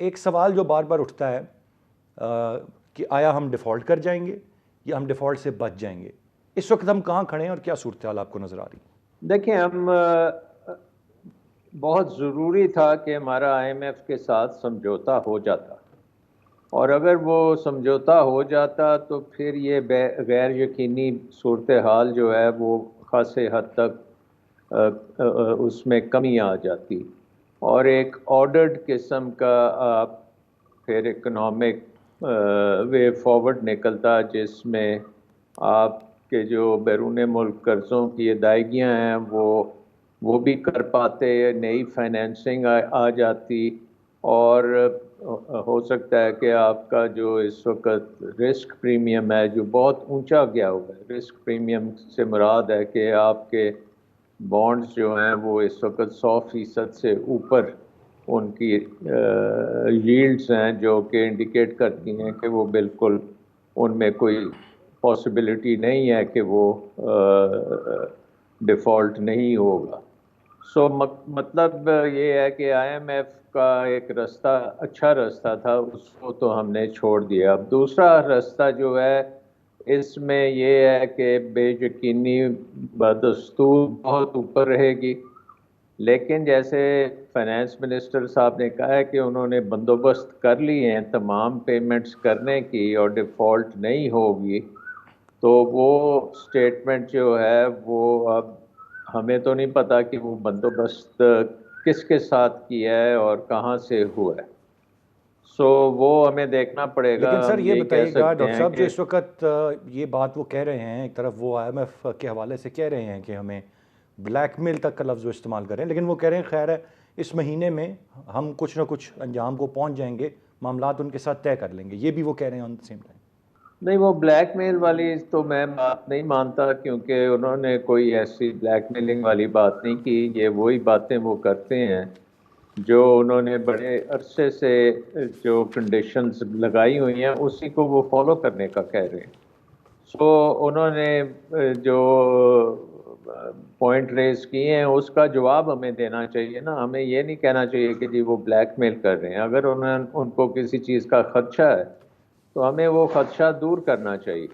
ایک سوال جو بار بار اٹھتا ہے کہ آیا ہم ڈیفالٹ کر جائیں گے یا ہم ڈیفالٹ سے بچ جائیں گے؟ اس وقت ہم کہاں کھڑے ہیں اور کیا صورتحال آپ کو نظر آ رہی ہے؟ دیکھیں، ہم بہت ضروری تھا کہ ہمارا آئی ایم ایف کے ساتھ سمجھوتا ہو جاتا، اور اگر وہ سمجھوتا ہو جاتا تو پھر یہ غیر یقینی صورتحال جو ہے وہ خاصے حد تک اس میں کمی آ جاتی، اور ایک آرڈرڈ قسم کا آپ پھر اکنامک وے فارورڈ نکلتا، جس میں آپ کے جو بیرون ملک قرضوں کی ادائیگیاں ہیں وہ بھی کر پاتے، نئی فائنینسنگ آ جاتی، اور ہو سکتا ہے کہ آپ کا جو اس وقت رسک پریمیم ہے جو بہت اونچا گیا ہوا ہے، رسک پریمیم سے مراد ہے کہ آپ کے بانڈز جو ہیں وہ اس وقت 100% سے اوپر ان کی ییلڈز ہیں، جو کہ انڈیکیٹ کرتی ہیں کہ وہ بالکل ان میں کوئی پاسبلٹی نہیں ہے کہ وہ ڈیفالٹ نہیں ہوگا۔ سو مطلب یہ ہے کہ آئی ایم ایف کا ایک راستہ، اچھا راستہ تھا، اس کو تو ہم نے چھوڑ دیا۔ اب دوسرا راستہ جو ہے اس میں یہ ہے کہ بے یقینی بدستور بہت اوپر رہے گی، لیکن جیسے فائنانس منسٹر صاحب نے کہا ہے کہ انہوں نے بندوبست کر لی ہیں تمام پیمنٹس کرنے کی اور ڈیفالٹ نہیں ہوگی، تو وہ سٹیٹمنٹ جو ہے وہ اب ہمیں تو نہیں پتا کہ وہ بندوبست کس کے ساتھ کیا ہے اور کہاں سے ہوا ہے، سو وہ ہمیں دیکھنا پڑے گا۔ لیکن سر ہم یہ یہی کہہ بتائیے گا سکتے ڈاکٹر ہیں صاحب، جو کہ اس وقت یہ بات وہ کہہ رہے ہیں، ایک طرف وہ آئی ایم ایف کے حوالے سے کہہ رہے ہیں کہ ہمیں بلیک میل تک کا لفظ وہ استعمال کر رہے ہیں، لیکن وہ کہہ رہے ہیں خیر ہے اس مہینے میں ہم کچھ نہ کچھ انجام کو پہنچ جائیں گے، معاملات ان کے ساتھ طے کر لیں گے، یہ بھی وہ کہہ رہے ہیں آن دا سیم ٹائم۔ نہیں، وہ بلیک میل والی تو میں بات نہیں مانتا، کیونکہ انہوں نے کوئی ایسی بلیک میلنگ والی بات نہیں کی۔ یہ وہی باتیں وہ کرتے ہیں جو انہوں نے بڑے عرصے سے جو کنڈیشنز لگائی ہوئی ہیں اسی کو وہ فالو کرنے کا کہہ رہے ہیں۔ سو انہوں نے جو پوائنٹ ریز کیے ہیں اس کا جواب ہمیں دینا چاہیے نا، ہمیں یہ نہیں کہنا چاہیے کہ جی وہ بلیک میل کر رہے ہیں۔ اگر ان کو کسی چیز کا خدشہ ہے تو ہمیں وہ خدشہ دور کرنا چاہیے۔